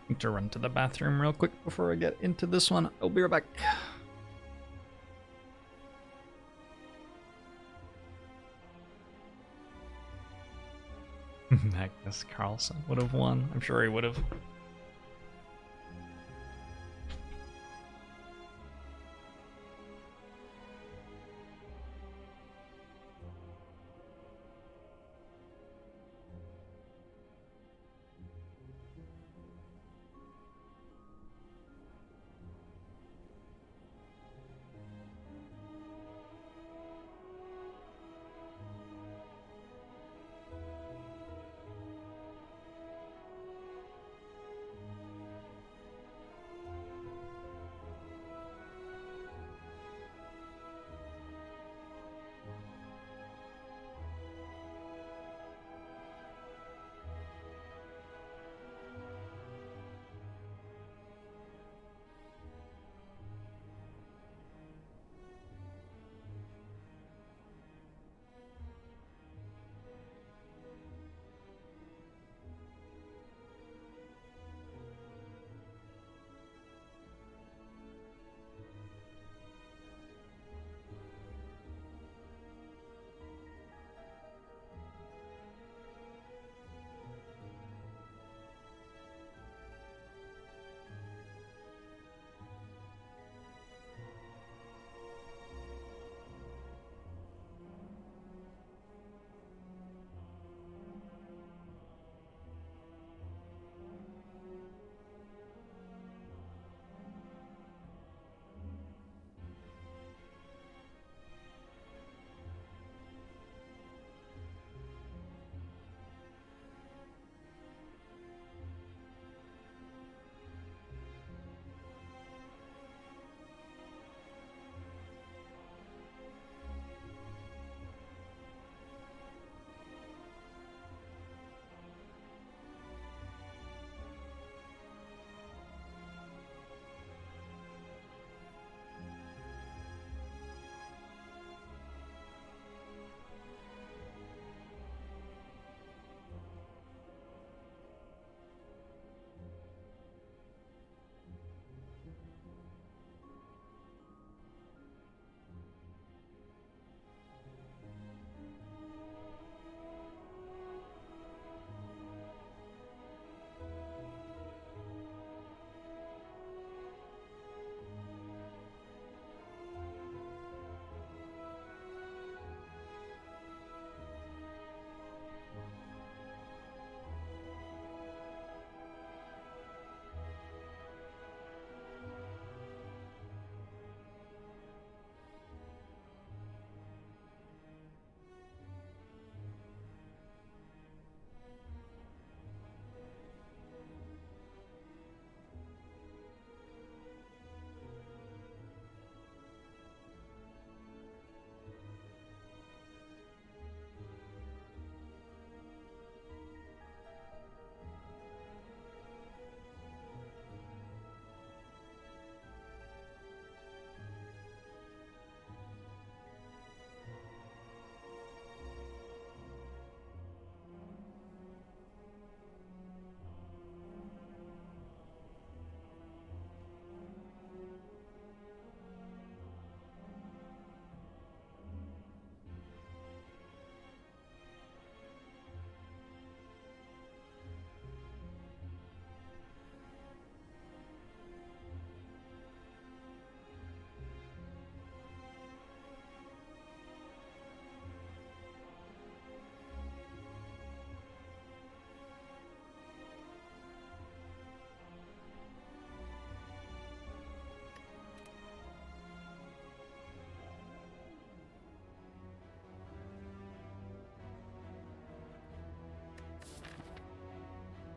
Need to run to the bathroom real quick before I get into this one. I'll be right back. Magnus Carlsen would have won. I'm sure he would have.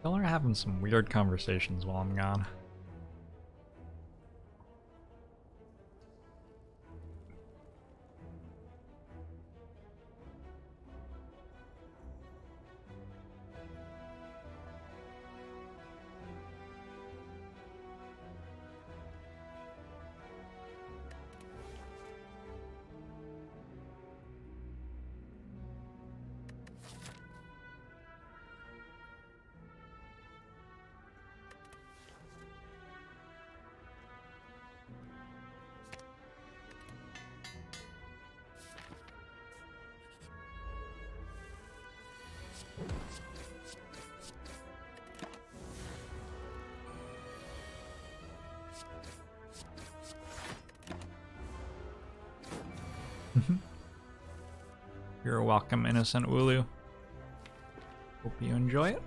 Y'all are having some weird conversations while I'm gone. You're welcome, innocent Ulu. Hope you enjoy it.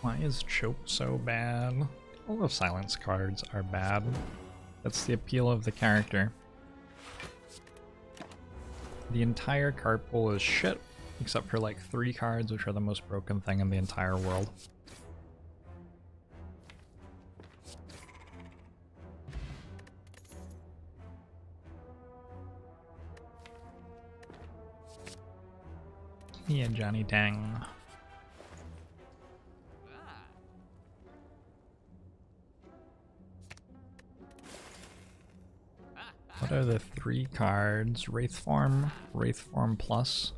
Why is Choke so bad? All of Silence cards are bad. That's the appeal of the character. The entire card pool is shit, except for like 3 cards, which are the most broken thing in the entire world. Yeah, Johnny Dang. What are the 3 cards? Wraithform, Wraithform Plus,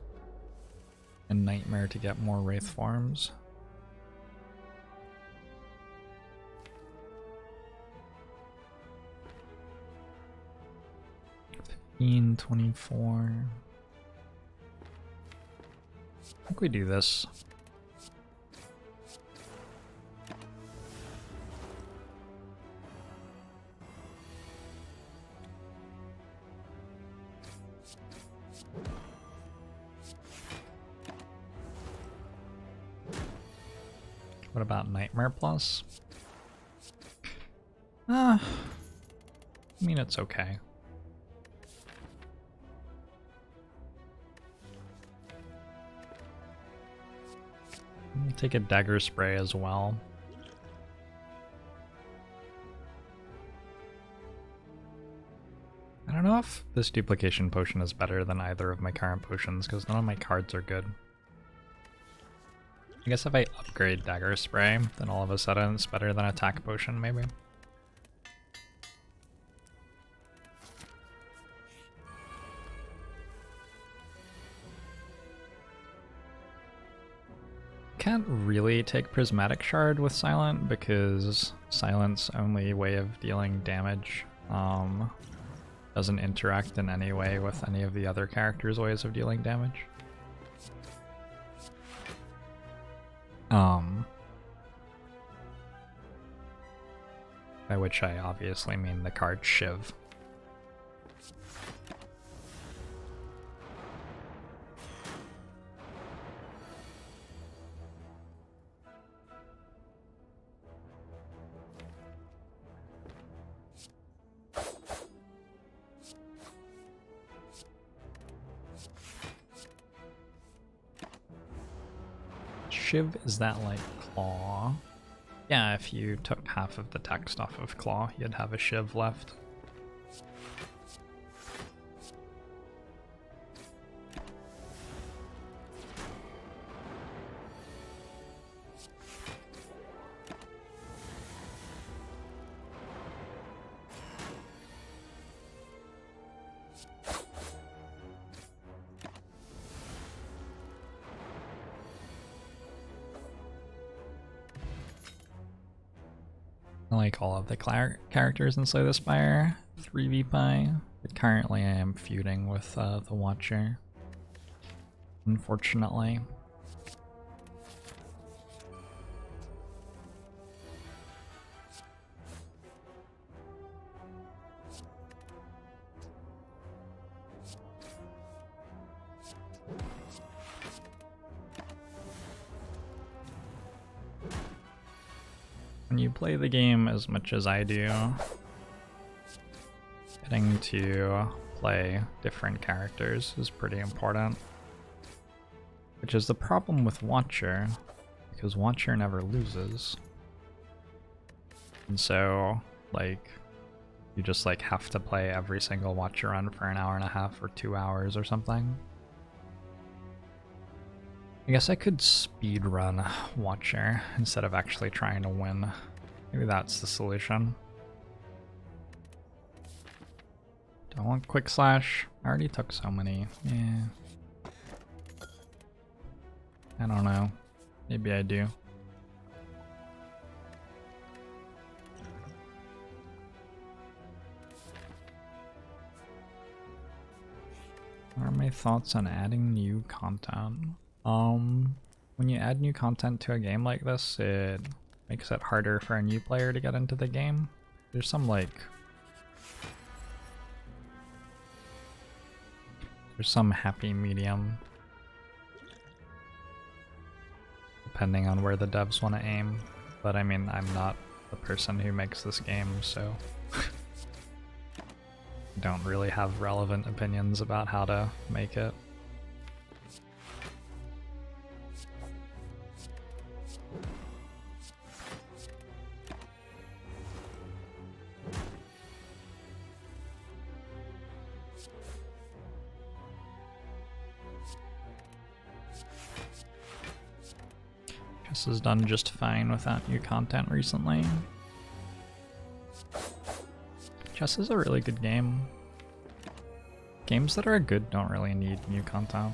and Nightmare to get more Wraithforms. $15, $24. I think we do this. What about Nightmare Plus? I mean, it's okay. We'll take a Dagger Spray as well. I don't know if this duplication potion is better than either of my current potions, because none of my cards are good. I guess if I upgrade Dagger Spray, then all of a sudden it's better than Attack Potion, maybe. Can't really take Prismatic Shard with Silent, because Silent's only way of dealing damage doesn't interact in any way with any of the other characters' ways of dealing damage. By which I obviously mean the card Shiv. Shiv, is that like Claw? Yeah, if you took half of the text off of Claw, you'd have a Shiv left. I like all of the characters in Slay the Spire 3v-Pi, but currently I am feuding with the Watcher, unfortunately. When you play the game as much as I do, it Getting to play different characters is pretty important. Which is the problem with Watcher, because Watcher never loses. And so, like, you just like have to play every single Watcher run for an hour and a half or 2 hours or something. I guess I could speed run Watcher instead of actually trying to win. Maybe that's the solution. Do I want Quick Slash? I already took so many. Yeah. I don't know. Maybe I do. What are my thoughts on adding new content? When you add new content to a game like this, it makes it harder for a new player to get into the game. There's some happy medium. Depending on where the devs want to aim. But I mean, I'm not the person who makes this game, so don't really have relevant opinions about how to make it. Chess has done just fine without new content recently. Chess is a really good game. Games that are good don't really need new content.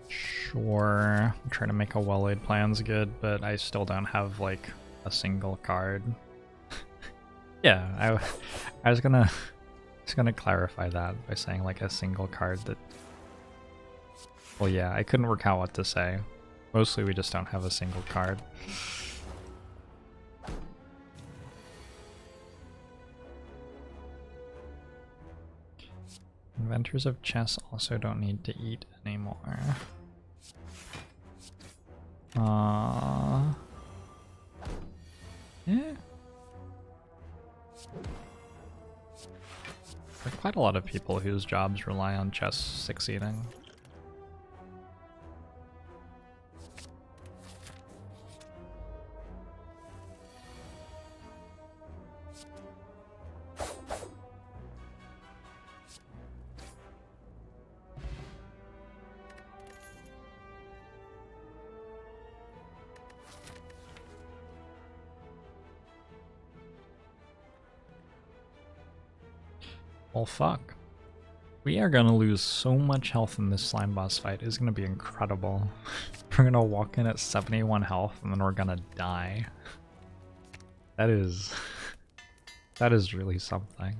Sure, I'm trying to make a well-laid plan's good, but I still don't have like a single card. Yeah, I was gonna clarify that by saying like a single card that. Well, yeah, I couldn't work out what to say. Mostly we just don't have a single card. Inventors of chess also don't need to eat anymore. Yeah. There are quite a lot of people whose jobs rely on chess succeeding. Well, fuck. We are gonna lose so much health in this slime boss fight. It's gonna be incredible. We're gonna walk in at 71 health and then we're gonna die. That is really something.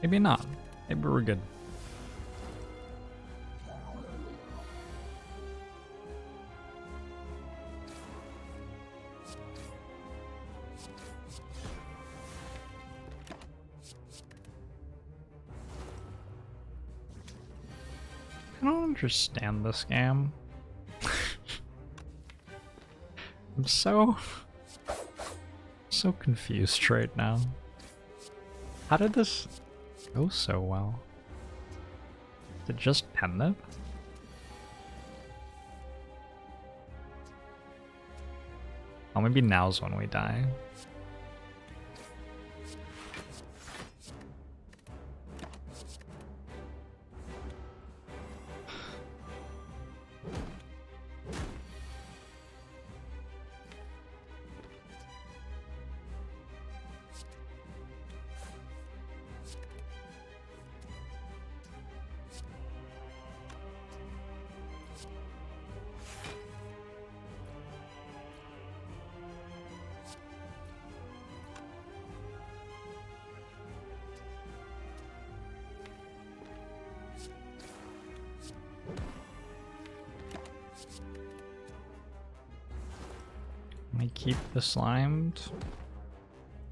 Maybe not. Maybe we're good. I don't understand this game. I'm so confused right now. How did this go so well? Is it just pendant? Oh, maybe now's when we die. I keep the slimed.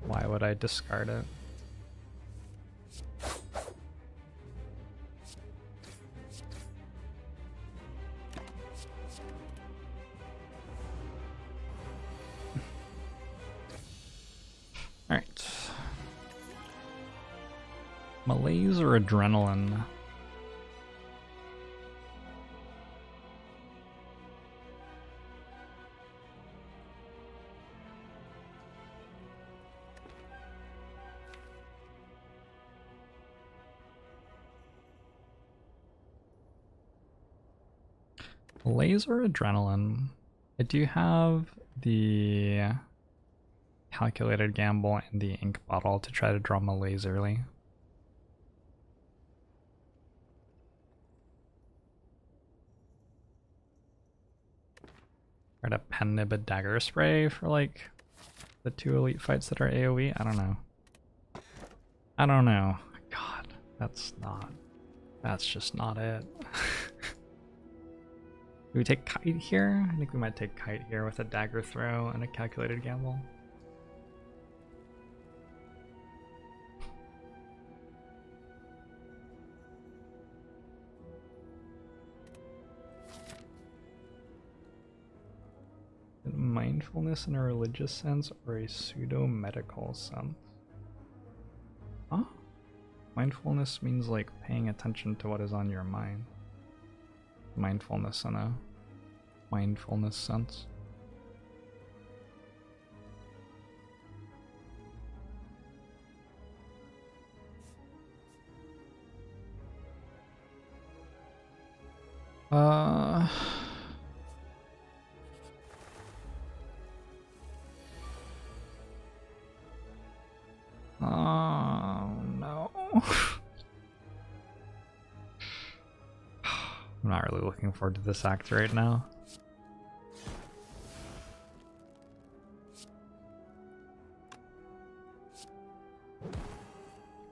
Why would I discard it? Alright. Malaise or adrenaline? Malaise or adrenaline? I do have the calculated gamble and the ink bottle to try to draw malaise early. Try to pen nib a dagger spray for like the 2 elite fights that are AoE. I don't know. I don't know. God, that's just not it. Do we take kite here? I think we might take kite here with a dagger throw and a calculated gamble. Mindfulness in a religious sense or a pseudo-medical sense? Huh? Mindfulness means like paying attention to what is on your mind. Mindfulness in a mindfulness sense. Oh no. I'm not really looking forward to this act right now.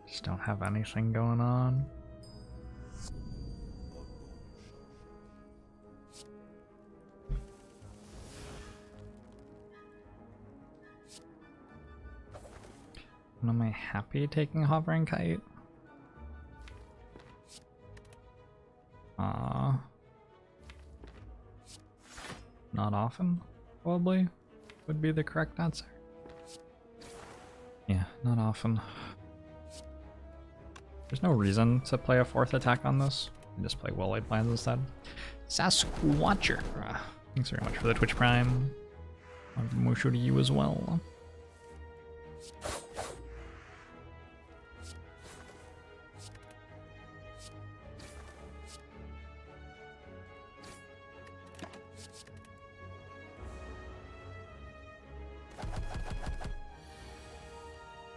Just don't have anything going on. And am I happy taking hovering kite? Not often, probably, would be the correct answer. Yeah, not often. There's no reason to play a 4th attack on this. You just play Well-Laid Plans instead. Sasquatcher! Thanks very much for the Twitch Prime. Mushu to you as well.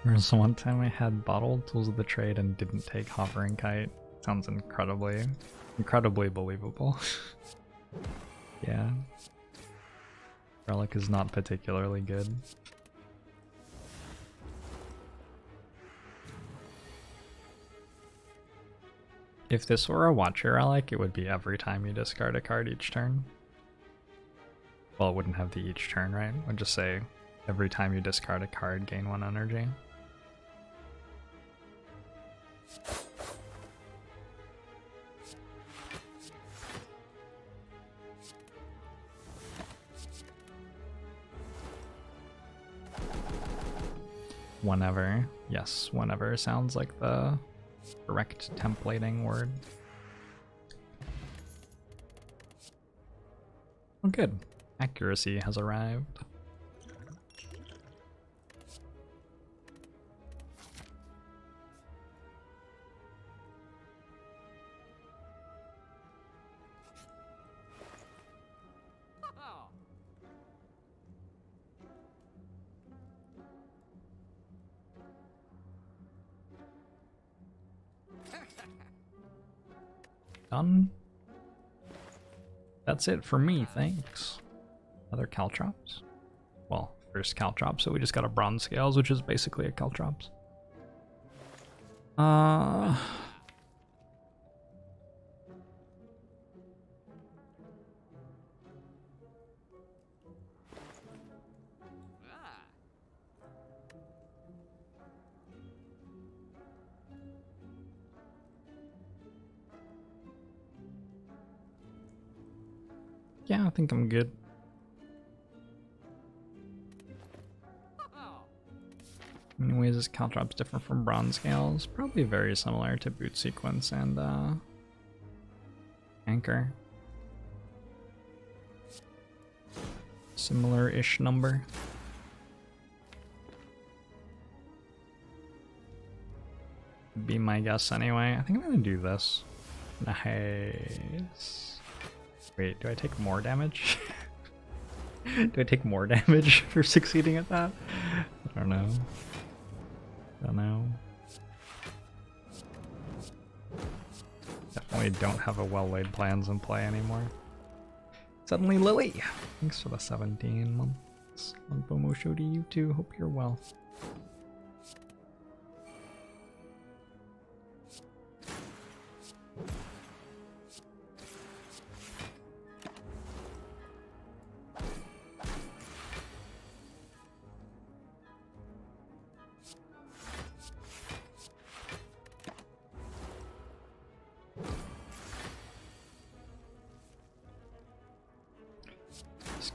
There's one time I had bottled Tools of the Trade and didn't take Hovering Kite. Sounds incredibly believable. Yeah. Relic is not particularly good. If this were a Watcher Relic, it would be every time you discard a card each turn. Well, it wouldn't have the each turn, right? It would just say every time you discard a card, gain 1 energy. Whenever. Yes, whenever sounds like the correct templating word. Oh, good. Accuracy has arrived. Done. That's it for me, thanks. Other Caltrops? Well, first Caltrop, so we just got a Bronze Scales, which is basically a Caltrops. Yeah, I think I'm good. In many ways, is Caltrops different from bronze scales? Probably very similar to boot sequence and anchor. Similar-ish number. Be my guess anyway. I think I'm gonna do this. Nice. Wait, do I take more damage? Do I take more damage for succeeding at that? I don't know. Don't know. Definitely don't have a well-laid plans in play anymore. Suddenly Lily! Thanks for the 17 months. Bomo show to you too. Hope you're well.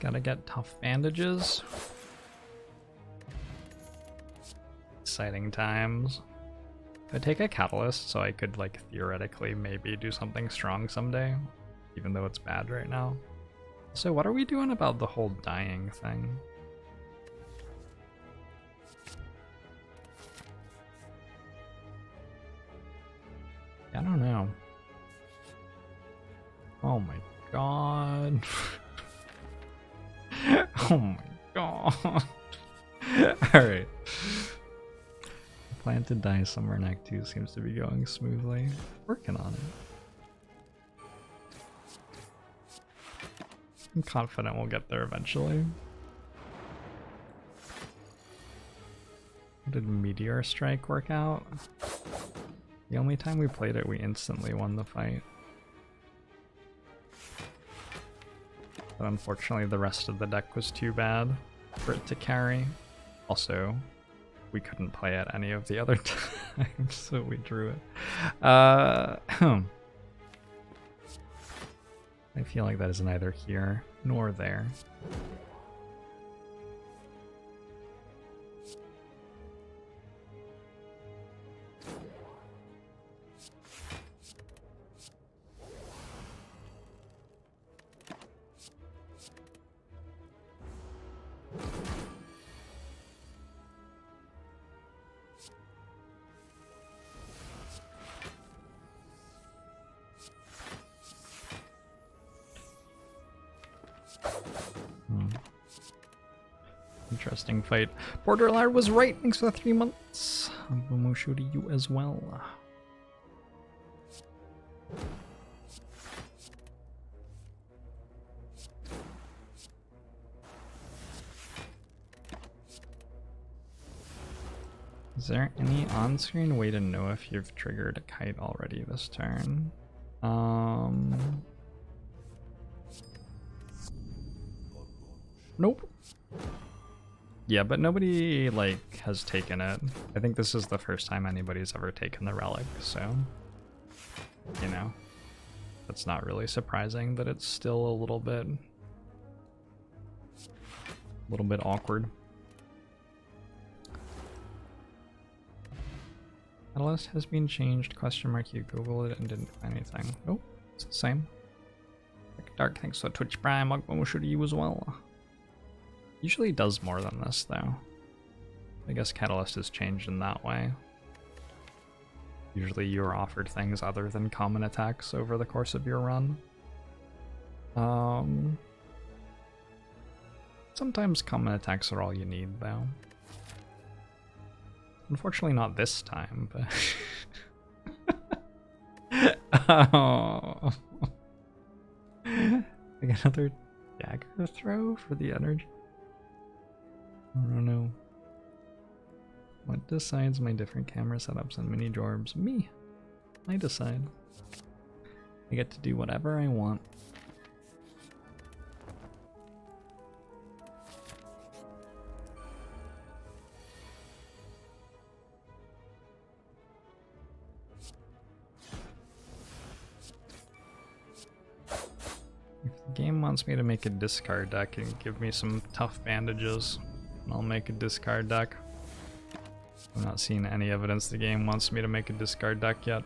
Gotta get tough bandages. Exciting times. I take a catalyst so I could like theoretically maybe do something strong someday, even though it's bad right now. So what are we doing about the whole dying thing? I don't know. Oh my god. Oh my god. Alright. Plan to die somewhere in Act 2 seems to be going smoothly. Working on it. I'm confident we'll get there eventually. Did Meteor Strike work out? The only time we played it, we instantly won the fight. But unfortunately the rest of the deck was too bad for it to carry. Also, we couldn't play it any of the other times, so we drew it. I feel like that is neither here nor there. Interesting fight. Borderline was right. Thanks for the 3 months. Bomosho to you as well. Is there any on-screen way to know if you've triggered a kite already this turn? Nope. Yeah, but nobody, like, has taken it. I think this is the first time anybody's ever taken the Relic, so, you know, that's not really surprising that it's still a little bit awkward. Catalyst has been changed, question mark, you googled it and didn't find anything. Nope, it's the same. Dark, thanks for Twitch Prime, I'll show to you as well. Usually does more than this, though. I guess Catalyst has changed in that way. Usually you are offered things other than common attacks over the course of your run. Sometimes common attacks are all you need, though. Unfortunately not this time, but... Oh. Like another dagger throw for the energy? I don't know. What decides my different camera setups and mini Jorbs? Me. I decide. I get to do whatever I want. If the Game wants me to make a discard deck and give me some tough bandages. And I'll make a discard deck. I'm not seeing any evidence the game wants me to make a discard deck yet.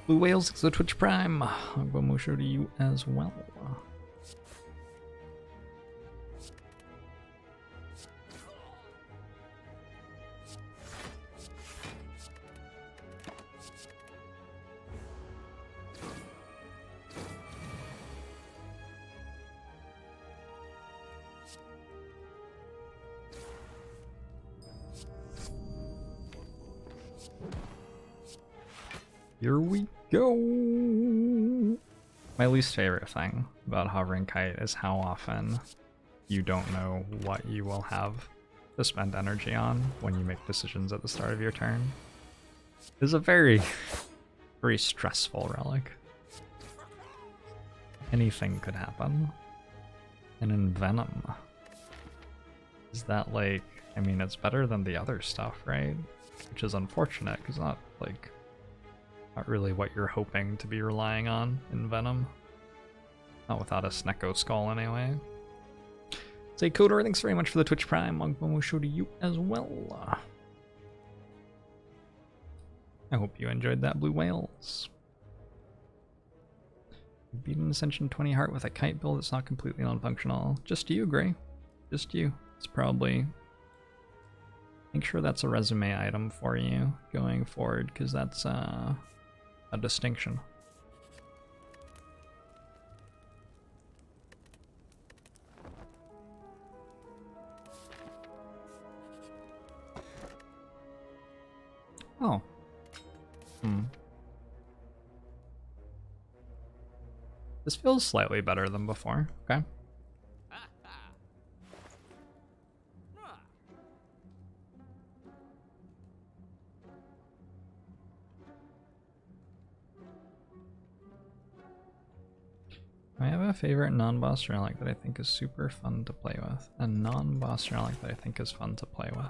Blue Whales, the Twitch Prime. Agbamusho to you as well. Here we go! My least favorite thing about Hovering Kite is how often you don't know what you will have to spend energy on when you make decisions at the start of your turn. It's a very, very stressful relic. Anything could happen. And in Venom, is that like, I mean, it's better than the other stuff, right? Which is unfortunate, because not like, not really what you're hoping to be relying on in Venom. Not without a Snecko Skull anyway. Say Kodor, thanks very much for the Twitch Prime. Magbomo show to you as well. I hope you enjoyed that, Blue Whales. Beat an Ascension 20 heart with a kite build that's not completely non-functional. Just you, Gray. Just you. It's probably... Make sure that's a resume item for you going forward, because that's a distinction. Oh. This feels slightly better than before. Okay. I have a favorite non-boss relic that I think is super fun to play with. A non-boss relic that I think is fun to play with.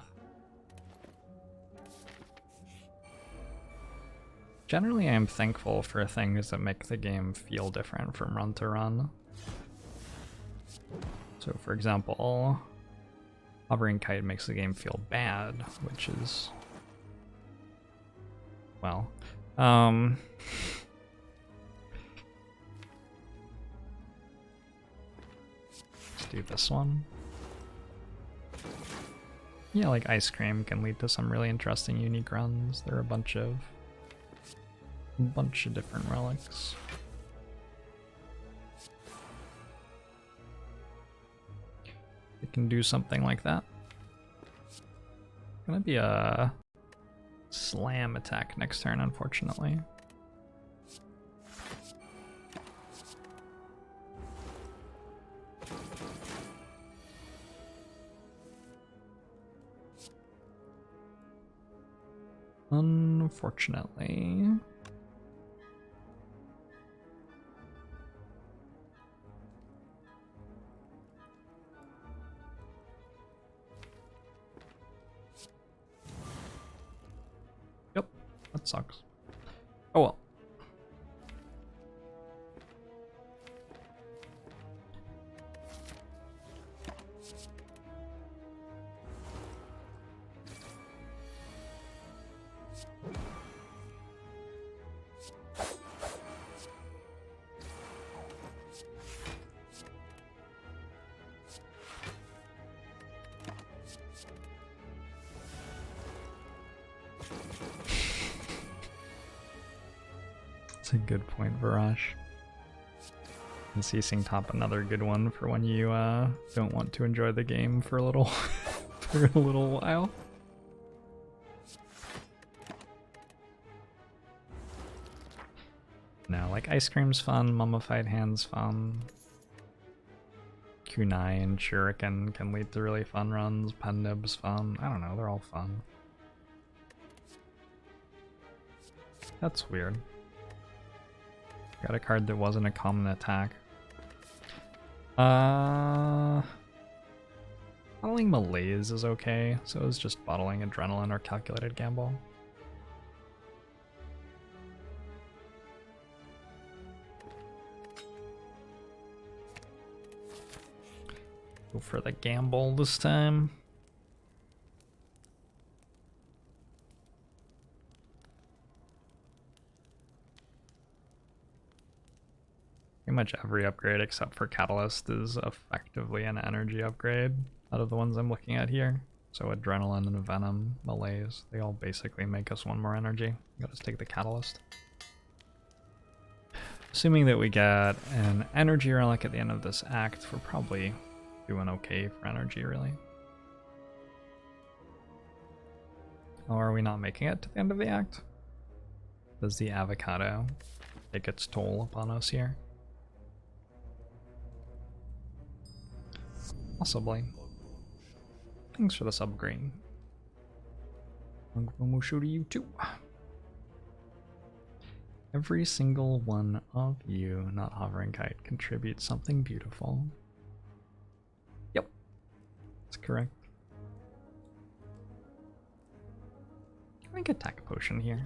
Generally, I am thankful for things that make the game feel different from run to run. So, for example, Hovering Kite makes the game feel bad, which is... well... let's do this one. Yeah, like Ice Cream can lead to some really interesting, unique runs. There are a bunch of different relics. It can do something like that. Gonna be a slam attack next turn, unfortunately. Unfortunately. Yep, that sucks. Oh well. That's a good point, Varash. And ceasing top, another good one for when you don't want to enjoy the game for a little for a little while. No, like Ice Cream's fun, Mummified Hand's fun. Kunai and Shuriken can lead to really fun runs. Pendib's fun. I don't know, they're all fun. That's weird. Got a card that wasn't a common attack. Bottling Malaise is okay, so it's just bottling Adrenaline or Calculated Gamble. Go for the gamble this time. Pretty much every upgrade except for Catalyst is effectively an energy upgrade out of the ones I'm looking at here. So Adrenaline and Venom, Malaise, they all basically make us one more energy. Gotta just take the Catalyst. Assuming that we get an energy relic at the end of this act, we're probably doing okay for energy, really. Or are we not making it to the end of the act? Does the avocado take its toll upon us here? Possibly. Thanks for the sub-green. We'll show to you too. Every single one of you not hovering kite contributes something beautiful. Yep, that's correct. Can we get attack potion here?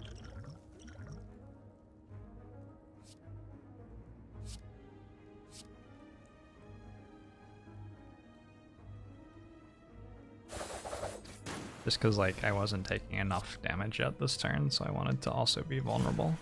Just because, like, I wasn't taking enough damage yet this turn, so I wanted to also be vulnerable.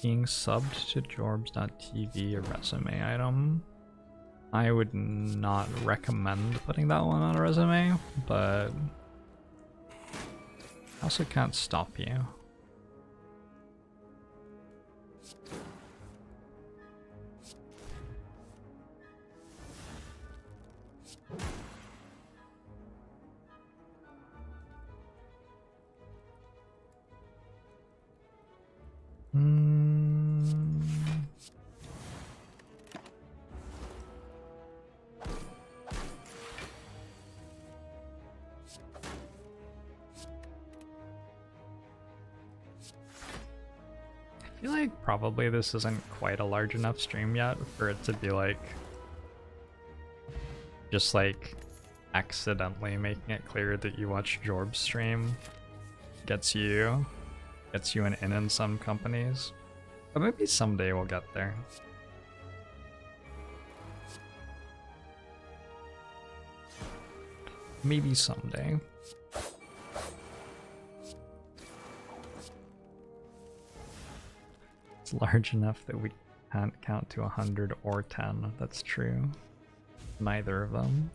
Being subbed to Jorbs.tv, a resume item. I would not recommend putting that one on a resume, but I also can't stop you. I feel like probably this isn't quite a large enough stream yet for it to be like just like accidentally making it clear that you watch Jorbs stream gets you an in some companies. But maybe someday we'll get there. Maybe someday. It's large enough that we can't count to 100 or 10. That's true. Neither of them.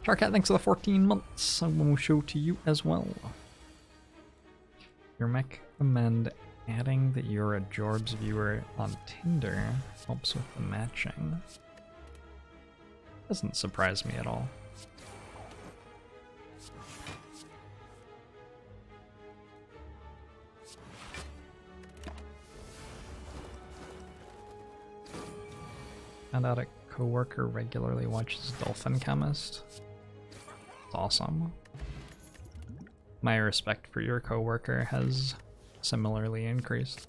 Charcat, thanks for the 14 months. I will show to you as well. Your recommend adding that you're a Jorbs viewer on Tinder helps with the matching. Doesn't surprise me at all. Found out a coworker regularly watches Dolphin Chemist. It's awesome. My respect for your coworker has similarly increased.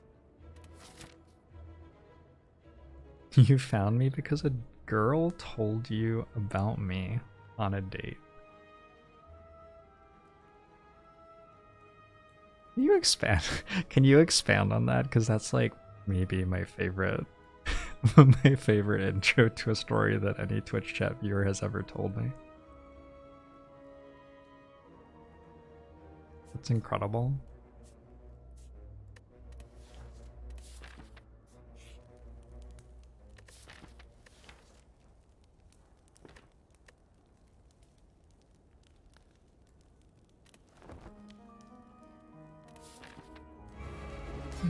You found me because a girl told you about me on a date. Can you expand? Can you expand on that? Because that's like maybe my favorite my favorite intro to a story that any Twitch chat viewer has ever told me. It's incredible.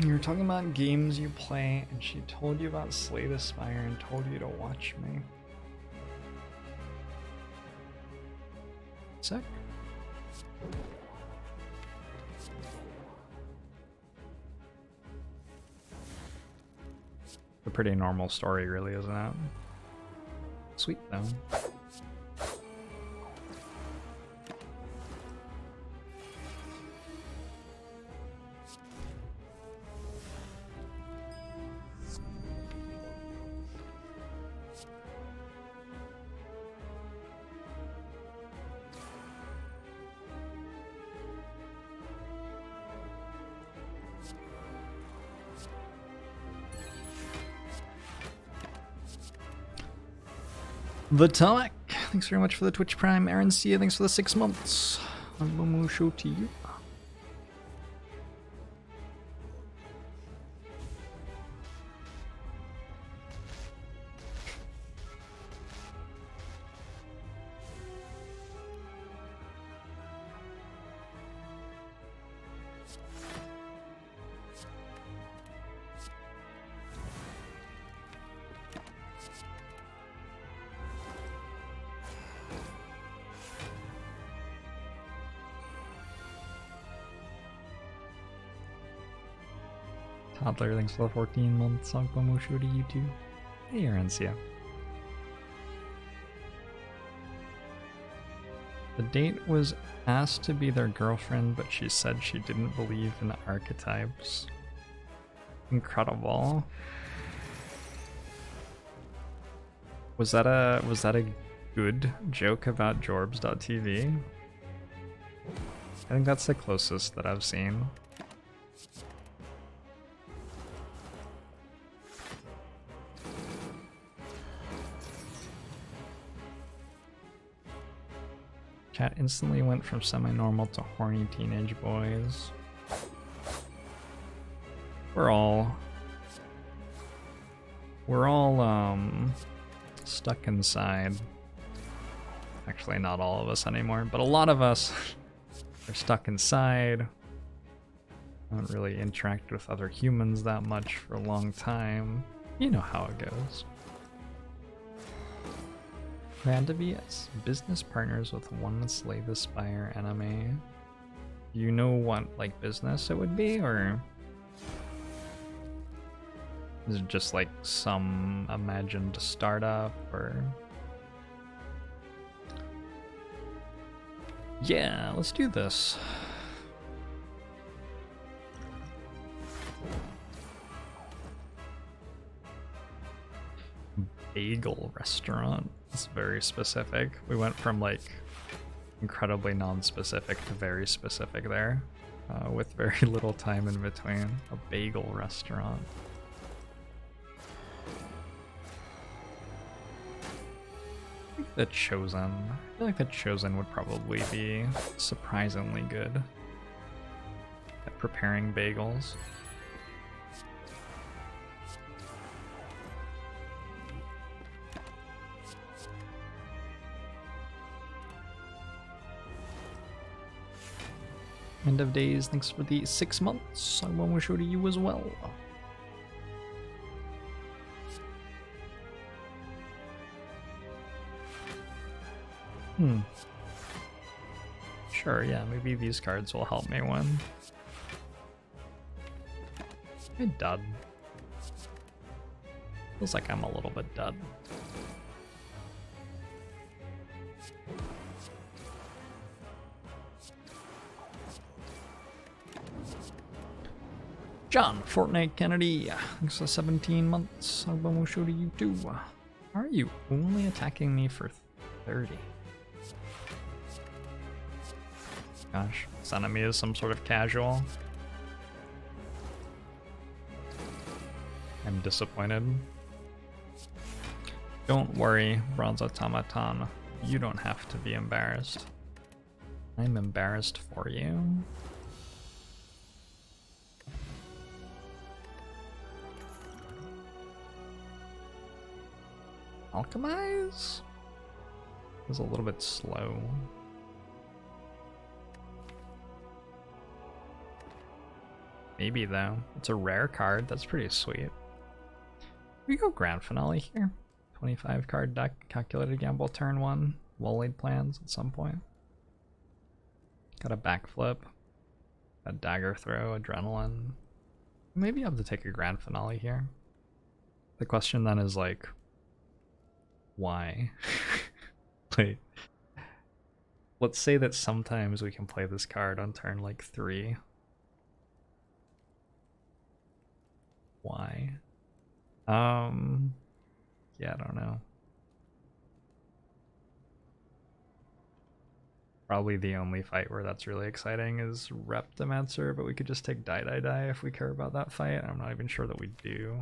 You were talking about games you play, and she told you about Slay the Spire and told you to watch me. Sick. A pretty normal story, really, isn't it? Sweet, though. The Tonic, thanks very much for the Twitch Prime. Aaron Cia, thanks for the 6 months. Momo show to you. Toddler, thanks for the 14 months. Momo show to you too. Hey, Aaron Cia. The date was asked to be their girlfriend, but she said she didn't believe in archetypes. Incredible. Was that a good joke about Jorbs.tv? I think that's the closest that I've seen. Chat instantly went from semi-normal to horny teenage boys. We're all stuck inside. Actually, not all of us anymore, but a lot of us are stuck inside. Haven't really interacted with other humans that much for a long time. You know how it goes. Plan to be as business partners with one Slay the Spire anime. You know what like business it would be, or is it just like some imagined startup, or? Yeah, let's do this. Bagel restaurant. It's very specific. We went from like incredibly non-specific to very specific there, with very little time in between. A bagel restaurant. I think the Chosen. I feel like the Chosen would probably be surprisingly good at preparing bagels. End of days, thanks for the 6 months. I want to show to you as well. Sure, yeah, maybe these cards will help me win. Hey, dud. Feels like I'm a little bit dud. John Fortnite Kennedy, thanks for 17 months. I'll show to you too. How are you only attacking me for 30? Gosh, this enemy is some sort of casual. I'm disappointed. Don't worry, Bronze Automaton. You don't have to be embarrassed. I'm embarrassed for you. Alchemize? It was a little bit slow. Maybe though. It's a rare card. That's pretty sweet. We go grand finale here. 25 card deck, calculated gamble turn 1. Well-laid plans at some point. Got a backflip. A dagger throw, adrenaline. Maybe I have to take a grand finale here. The question then is like, why? Wait. Let's say that sometimes we can play this card on turn like 3. Why? Yeah, I don't know. Probably the only fight where that's really exciting is Reptimancer, but we could just take Die Die Die if we care about that fight. I'm not even sure that we do.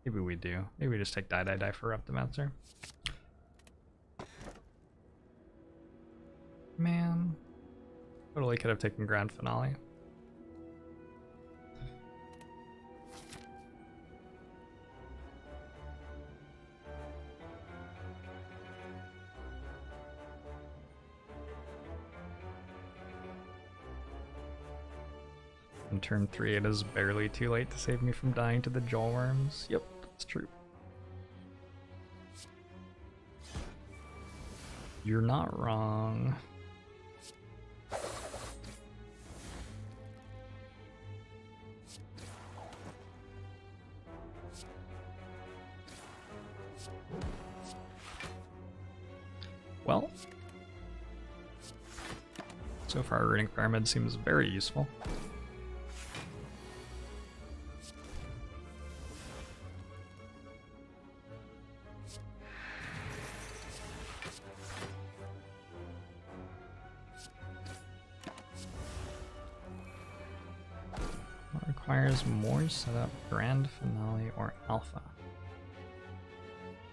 Maybe we do. Maybe we just take die for Reptimancer. Man. Totally could have taken Grand Finale. In turn 3, it is barely too late to save me from dying to the Jorbs. Yep, that's true. You're not wrong. Well, so far Runic Pyramid seems very useful. What requires more setup, Grand Finale or Alpha?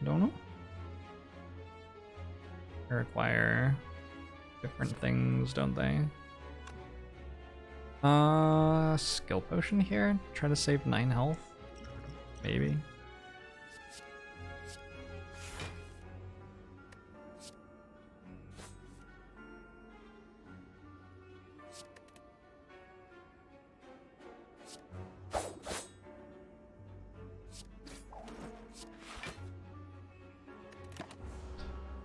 Don't know. They require different things, don't they? Skill potion here? Try to save 9 health? Maybe.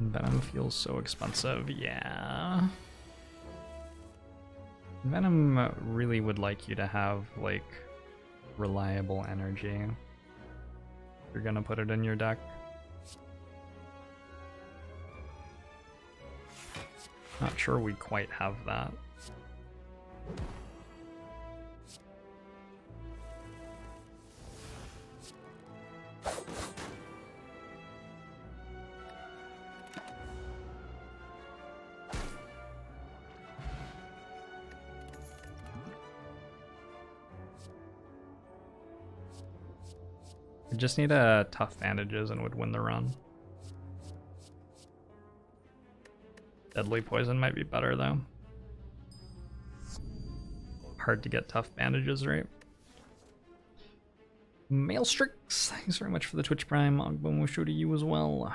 Venom feels so expensive, yeah. Venom really would like you to have, like, reliable energy. If you're gonna put it in your deck. Not sure we quite have that. We just need a tough bandages and would win the run. Deadly poison might be better though. Hard to get tough bandages, right? Maelstrix, thanks very much for the Twitch Prime. Agbomusho to you as well.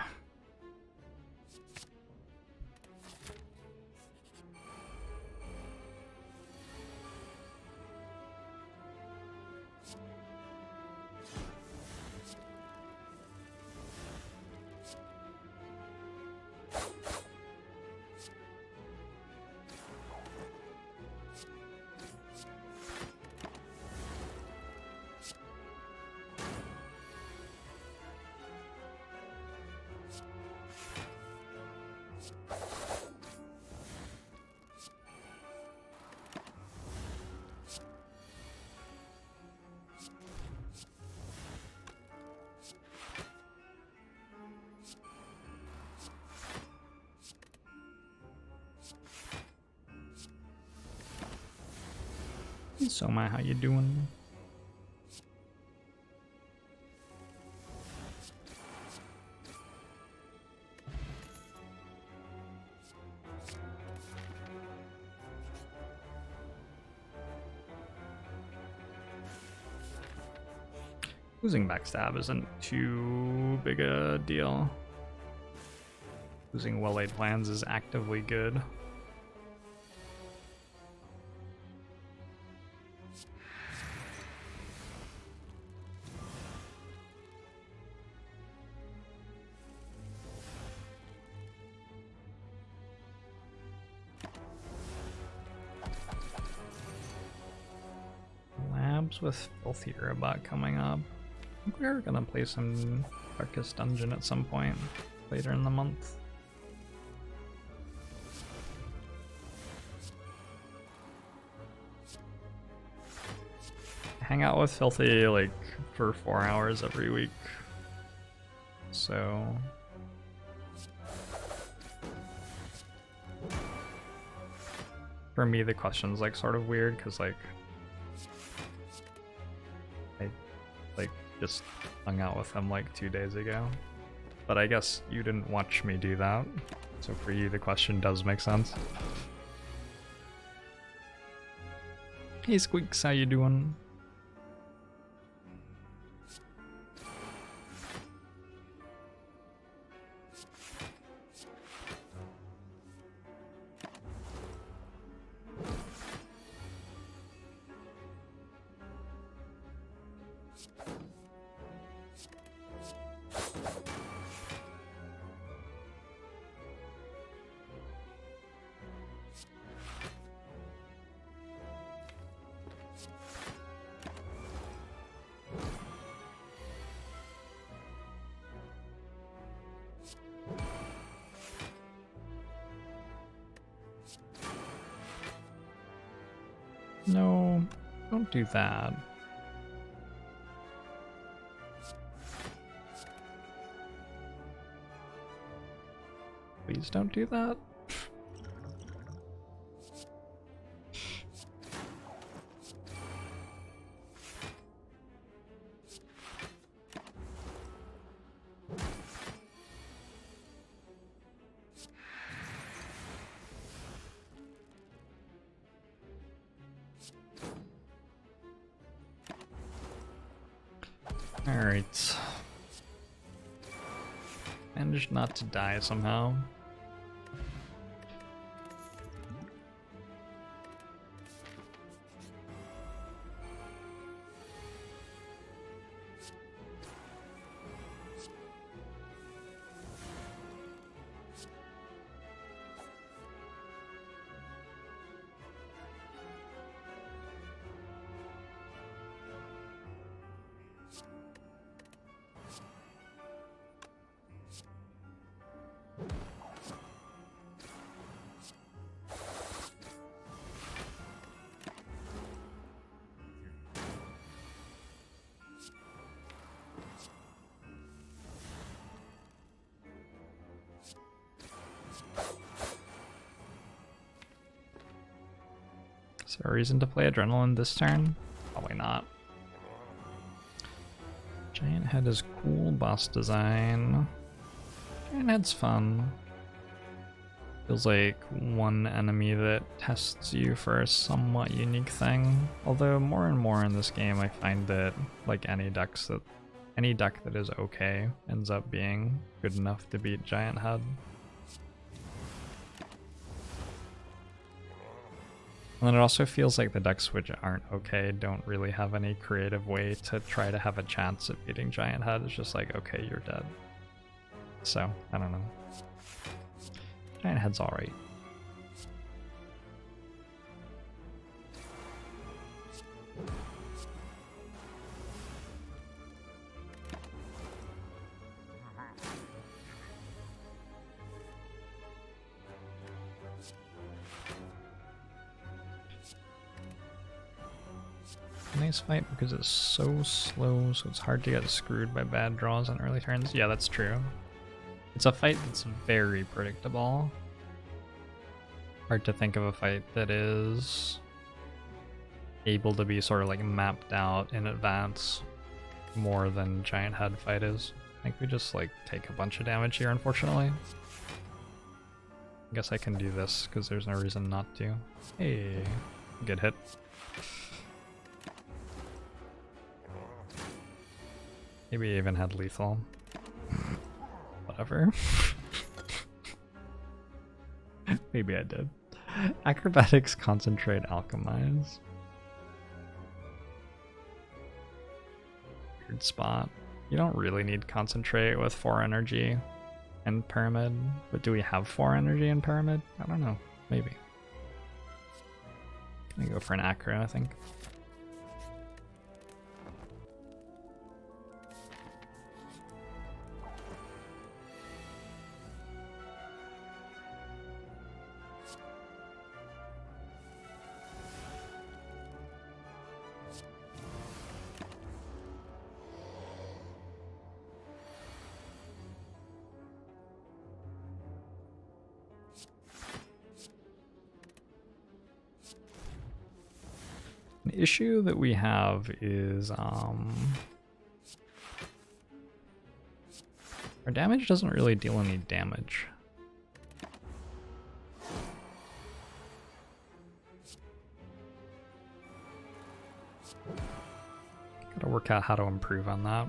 So, how you doing? Losing backstab isn't too big a deal. Losing well-laid plans is actively good. With Filthy Robot coming up. I think we are gonna play some Darkest Dungeon at some point later in the month. I hang out with Filthy like for 4 hours every week. So for me the question's like sort of weird because like just hung out with him like 2 days ago. But I guess you didn't watch me do that. So for you, the question does make sense. Hey Squeaks, how you doing? No, don't do that. Please don't do that. Alright. Managed not to die somehow. Is there a reason to play Adrenaline this turn? Probably not. Giant Head is cool, boss design. Giant Head's fun. Feels like one enemy that tests you for a somewhat unique thing. Although more and more in this game I find that like any deck that is okay ends up being good enough to beat Giant Head. And then it also feels like the decks which aren't okay don't really have any creative way to try to have a chance at beating Giant Head. It's just like, okay, you're dead. So, I don't know. Giant Head's alright. Nice fight because it's so slow, so it's hard to get screwed by bad draws on early turns. Yeah, that's true. It's a fight that's very predictable. Hard to think of a fight that is able to be sort of like mapped out in advance more than Giant Head fight is. I think we just like take a bunch of damage here, unfortunately. I guess I can do this because there's no reason not to. Hey, good hit. Maybe I even had lethal. Whatever. Maybe I did. Acrobatics, concentrate, alchemize. Weird spot. You don't really need concentrate with 4 energy and pyramid, but do we have 4 energy and pyramid? I don't know. Maybe. I'm gonna go for an acro, I think. An issue that we have is Our damage doesn't really deal any damage. Gotta work out how to improve on that.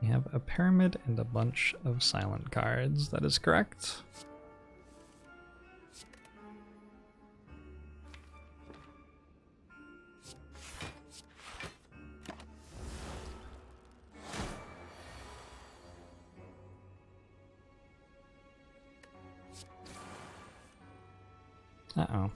We have a pyramid and a bunch of silent cards. That is correct. Uh-oh.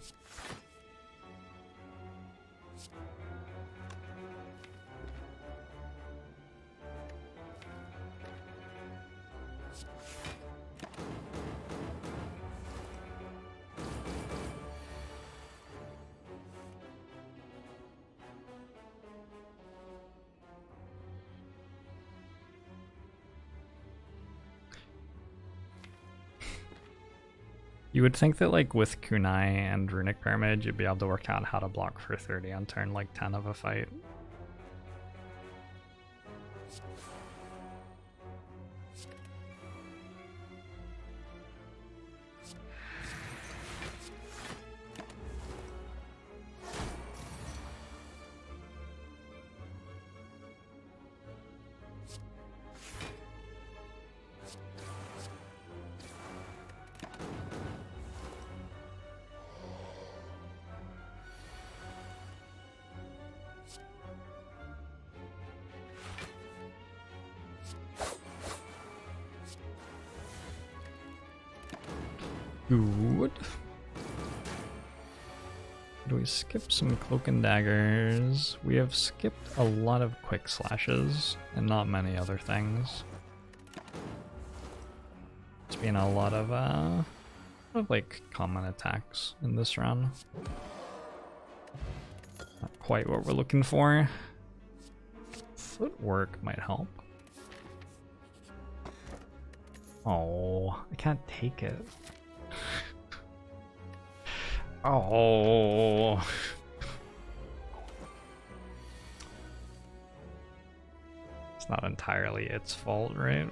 You would think that like with Kunai and Runic Pyramid, you'd be able to work out how to block for 30 on turn like 10 of a fight. Good. Do we skip some Cloak and Daggers? We have skipped a lot of Quick Slashes and not many other things. It's been a lot of like common attacks in this run. Not quite what we're looking for. Footwork might help. Oh, I can't take it. Oh. It's not entirely its fault, right?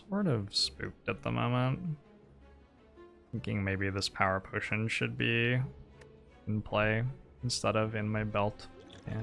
Sort of spooked at the moment. Thinking maybe this power potion should be in play instead of in my belt. Yeah.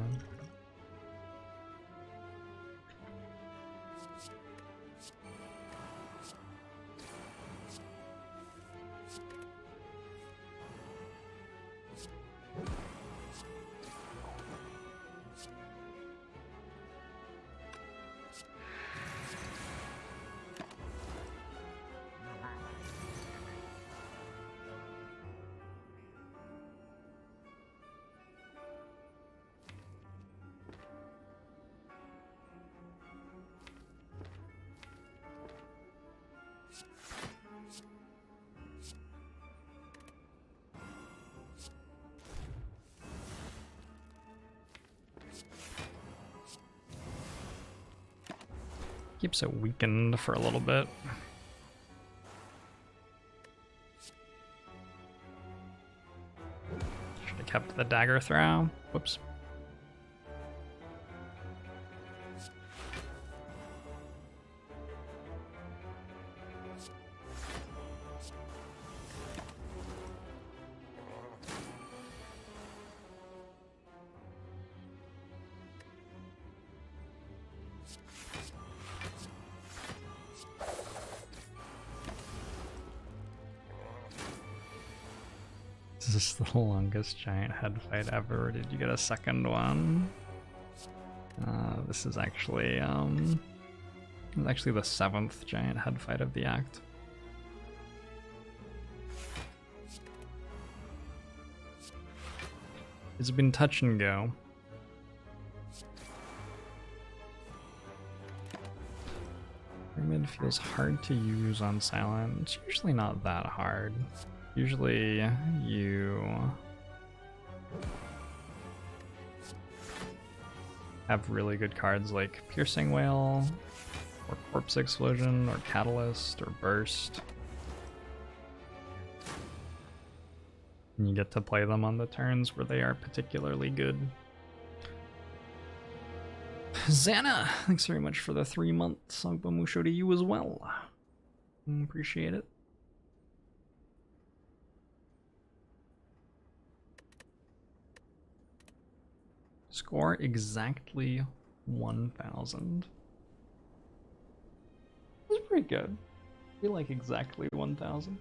Keeps it weakened for a little bit. Should have kept the dagger throw. Whoops. This is the longest giant head fight ever. Did you get a second one? This is actually the 7th giant head fight of the act. It's been touch and go. Pyramid feels hard to use on silent. It's usually not that hard. Usually you have really good cards like Piercing Whale, or Corpse Explosion, or Catalyst, or Burst. And you get to play them on the turns where they are particularly good. Xana, thanks very much for the 3 months. Musho to you as well. Appreciate it. Score exactly 1,000. That's pretty good. I feel like exactly 1,000.